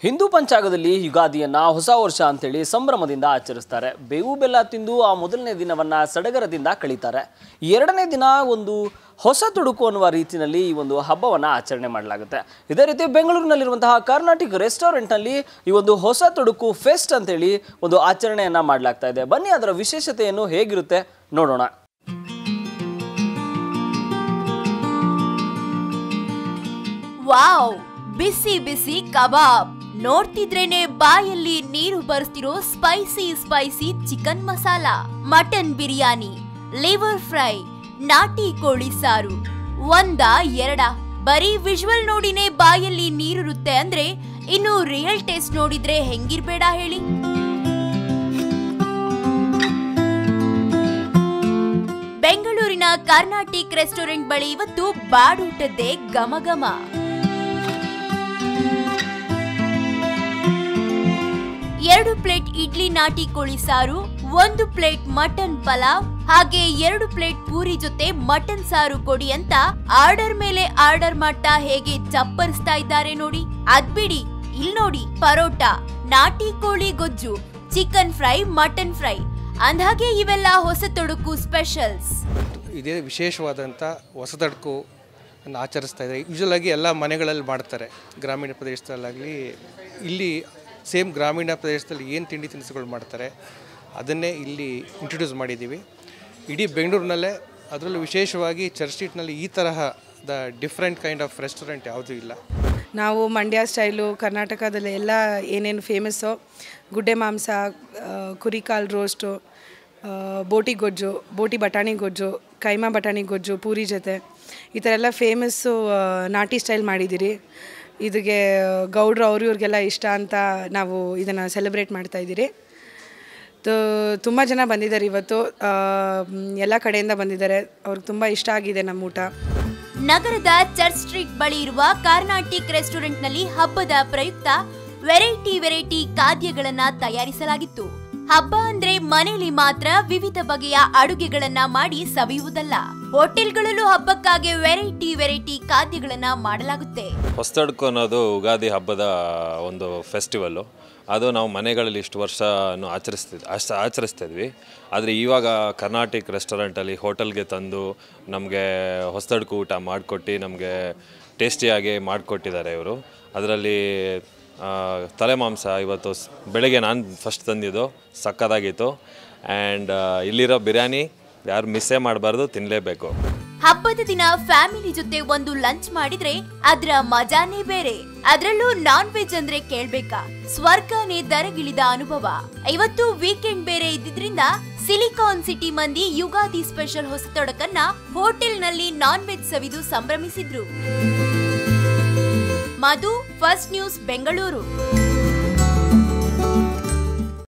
ಹಿಂದೂ ಪಂಚಾಂಗದಲ್ಲಿ ಯುಗಾದಿಯನ್ನ ಹೊಸ ವರ್ಷ ಅಂತೇಳಿ ಸಂಭ್ರಮದಿಂದ ಆಚರಿಸ್ತಾರೆ. ಬೇವು ಬೆಲ್ಲ ತಿಂದು ಆ ಮೊದಲನೇ ದಿನವನ್ನ ಸಡಗರದಿಂದ ಕಳೀತಾರೆ. ಎರಡನೇ ದಿನ ಒಂದು ಹೊಸ ತುಡುಕು ಅನ್ನುವ ರೀತಿಯಲ್ಲಿ ಈ ಒಂದು ಹಬ್ಬವನ್ನ ಆಚರಣೆ ಮಾಡಲಾಗುತ್ತೆ. ಇದೇ ರೀತಿ ಬೆಂಗಳೂರಿನಲ್ಲಿರುವಂತಹ ಕರ್ನಾಟಿಕ್ ರೆಸ್ಟೋರೆಂಟ್ನಲ್ಲಿ ಈ ಒಂದು ಹೊಸ ತುಡುಕು ಫೆಸ್ಟ್ ಅಂತೇಳಿ ಒಂದು ಆಚರಣೆಯನ್ನ ಮಾಡಲಾಗ್ತಾ ಇದೆ. ಬನ್ನಿ ಅದರ ವಿಶೇಷತೆಯನ್ನು ಹೇಗಿರುತ್ತೆ ನೋಡೋಣ. ವಾವ್, ಬಿಸಿ ಬಿಸಿ ಕಬಾಬ್ ನೋಡ್ತಿದ್ರೇನೆ ಬಾಯಲ್ಲಿ ನೀರು ಬರ್ತಿರೋ spicy chicken masala, mutton biryani, liver fry, ನಾಟಿ ಕೋಳಿ ಸಾರು, ಒಂದ ಎರಡ ಬರೀ ವಿಜುವಲ್ ನೋಡಿನೇ ಬಾಯಲ್ಲಿ ನೀರಿರುತ್ತೆ ಅಂದ್ರೆ ಇನ್ನು ರಿಯಲ್ ಟೇಸ್ಟ್ ನೋಡಿದ್ರೆ ಹೆಂಗಿರ್ಬೇಡ ಹೇಳಿ. ಬೆಂಗಳೂರಿನ ಕರ್ನಾಟಿಕ್ ರೆಸ್ಟೋರೆಂಟ್ ಬಳಿ ಇವತ್ತು ಬಾಡೂಟದ್ದೇ ಘಮಘಮ. 2 ಪ್ಲೇಟ್ ಇಡ್ಲಿ ನಾಟಿ ಕೋಳಿ ಸಾರು, 1 ಪ್ಲೇಟ್ ಮಟನ್ ಪಲಾವ್, ಹಾಗೆ 2 ಪ್ಲೇಟ್ ಪೂರಿ ಜೊತೆ ಮಟನ್ ಸಾರು ಕೊಡಿ ಅಂತ ಆರ್ಡರ್ ಮೇಲೆ ಆರ್ಡರ್ ಮಾಡ್ತಾ ಹೇಗೆ ಚಪ್ಪರಿಸ್ತಾ ಇದ್ದಾರೆ ನೋಡಿ. ಅದ್ಬಿಡಿ, ಇಲ್ಲಿ ನೋಡಿ ಪರೋಟ, ನಾಟಿ ಕೋಳಿ ಗೊಜ್ಜು, ಚಿಕನ್ ಫ್ರೈ, ಮಟನ್ ಫ್ರೈ, ಅಂದ್ಹಾಗೆ ಇವೆಲ್ಲ ಹೊಸ ತೊಡಕು ಸ್ಪೆಷಲ್ಸ್. ಇದೇ ವಿಶೇಷವಾದಂಥ ಹೊಸ ತೊಡಕು ಆಚರಿಸ್ತಾ ಇದ್ದಾರೆ. ಯೂಶಲ್ ಆಗಿ ಎಲ್ಲ ಮನೆಗಳಲ್ಲಿ ಮಾಡ್ತಾರೆ, ಗ್ರಾಮೀಣ ಪ್ರದೇಶದಲ್ಲಾಗಲಿ. ಇಲ್ಲಿ ಸೇಮ್ ಗ್ರಾಮೀಣ ಪ್ರದೇಶದಲ್ಲಿ ಏನು ತಿಂಡಿ ತಿನಿಸುಗಳು ಮಾಡ್ತಾರೆ ಅದನ್ನೇ ಇಲ್ಲಿ ಇಂಟ್ರೊಡ್ಯೂಸ್ ಮಾಡಿದ್ದೀವಿ. ಇಡೀ ಬೆಂಗಳೂರಿನಲ್ಲೇ, ಅದರಲ್ಲೂ ವಿಶೇಷವಾಗಿ ಚರ್ಚ್ ಸ್ಟ್ರೀಟ್ನಲ್ಲಿ ಈ ತರಹದ ಡಿಫ್ರೆಂಟ್ ಕೈಂಡ್ ಆಫ್ ರೆಸ್ಟೋರೆಂಟ್ ಯಾವುದೂ ಇಲ್ಲ. ನಾವು ಮಂಡ್ಯ ಸ್ಟೈಲು, ಕರ್ನಾಟಕದಲ್ಲಿ ಎಲ್ಲ ಏನೇನು ಫೇಮಸ್ಸು, ಗುಡ್ಡೆ ಮಾಂಸ, ಕುರಿ ಕಾಲು ರೋಸ್ಟು, ಬೋಟಿ ಗೊಜ್ಜು, ಬೋಟಿ ಬಟಾಣಿ ಗೊಜ್ಜು, ಕೈಮಾ ಬಟಾಣಿ ಗೊಜ್ಜು ಪೂರಿ ಜೊತೆ, ಈ ಥರ ಎಲ್ಲ ಫೇಮಸ್ಸು ನಾಟಿ ಸ್ಟೈಲ್ ಮಾಡಿದ್ದೀರಿ. ಇದಕ್ಕೆ ಗೌಡ್ರು ಇವ್ರಿಗೆಲ್ಲ ಇಷ್ಟ ಅಂತ ನಾವು ಇದನ್ನು ಸೆಲೆಬ್ರೇಟ್ ಮಾಡ್ತಾಯಿದ್ದೀರಿ. ತುಂಬ ಜನ ಬಂದಿದ್ದಾರೆ ಇವತ್ತು, ಎಲ್ಲ ಕಡೆಯಿಂದ ಬಂದಿದ್ದಾರೆ. ಅವ್ರಿಗೆ ತುಂಬ ಇಷ್ಟ ಆಗಿದೆ ನಮ್ಮ ಊಟ. ನಗರದ ಚರ್ಚ್ ಸ್ಟ್ರೀಟ್ ಬಳಿ ಇರುವ ಕರ್ನಾಟಿಕ್ ರೆಸ್ಟೋರೆಂಟ್ನಲ್ಲಿ ಹಬ್ಬದ ಪ್ರಯುಕ್ತ ವೆರೈಟಿ ಖಾದ್ಯಗಳನ್ನ ತಯಾರಿಸಲಾಗಿತ್ತು. ಹಬ್ಬ ಅಂದ್ರೆ ಮನೆಯಲ್ಲಿ ಮಾತ್ರ ವಿವಿಧ ಬಗೆಯ ಅಡುಗೆಗಳನ್ನ ಮಾಡಿ ಸವಿಯುವುದಲ್ಲ, ಹೋಟೆಲ್ಗಳಲ್ಲೂ ಹಬ್ಬಕ್ಕಾಗಿ ವೆರೈಟಿ ಖಾದ್ಯಗಳನ್ನ ಮಾಡಲಾಗುತ್ತೆ. ಹೊಸತೊಡಕು ಅನ್ನೋದು ಯುಗಾದಿ ಹಬ್ಬದ ಒಂದು ಫೆಸ್ಟಿವಲ್ಲು. ಅದು ನಾವು ಮನೆಗಳಲ್ಲಿ ಇಷ್ಟು ವರ್ಷ ಆಚರಿಸ್ತಾ ಇದ್ವಿ. ಆದರೆ ಇವಾಗ ಕರ್ನಾಟಿಕ್ ರೆಸ್ಟೋರೆಂಟಲ್ಲಿ ಹೋಟೆಲ್ಗೆ ತಂದು ನಮಗೆ ಹೊಸತೊಡಕು ಊಟ ಮಾಡಿಕೊಟ್ಟು ನಮಗೆ ಟೇಸ್ಟಿಯಾಗಿ ಮಾಡಿಕೊಟ್ಟಿದ್ದಾರೆ ಇವರು. ಅದರಲ್ಲಿ ತಲೆ ಮಾಂಸ ಇವತ್ತು ಬೆಳಗ್ಗೆ ನಾನು ಫಸ್ಟ್ ತಂದಿದ್ದು, ಸಕ್ಕತ್ತಾಗಿತ್ತು. ಆ್ಯಂಡ್ ಇಲ್ಲಿರೋ ಬಿರಿಯಾನಿ ಯಾರು ಮಿಸ್ಸೇ ಮಾಡಬಾರ್ದು, ತಿನ್ನಲೇಬೇಕು. ಹಬ್ಬದ ದಿನ ಫ್ಯಾಮಿಲಿ ಜೊತೆ ಒಂದು ಲಂಚ್ ಮಾಡಿದ್ರೆ ಅದರ ಮಜಾನೇ ಬೇರೆ. ಅದರಲ್ಲೂ ನಾನ್ ವೆಜ್ ಅಂದ್ರೆ ಕೇಳ್ಬೇಕಾ, ಸ್ವರ್ಗನೇ ದರಗಿಳಿದ ಅನುಭವ. ಇವತ್ತು ವೀಕೆಂಡ್ ಬೇರೆ ಇದ್ದಿದ್ರಿಂದ ಸಿಲಿಕಾನ್ ಸಿಟಿ ಮಂದಿ ಯುಗಾದಿ ಸ್ಪೆಷಲ್ ಹೊಸ ತೊಡಕನ್ನ ಹೋಟೆಲ್ನಲ್ಲಿ ನಾನ್ ವೆಜ್ ಸವಿದು ಸಂಭ್ರಮಿಸಿದ್ರು. ಮಧು, ಫಸ್ಟ್ ನ್ಯೂಸ್, ಬೆಂಗಳೂರು.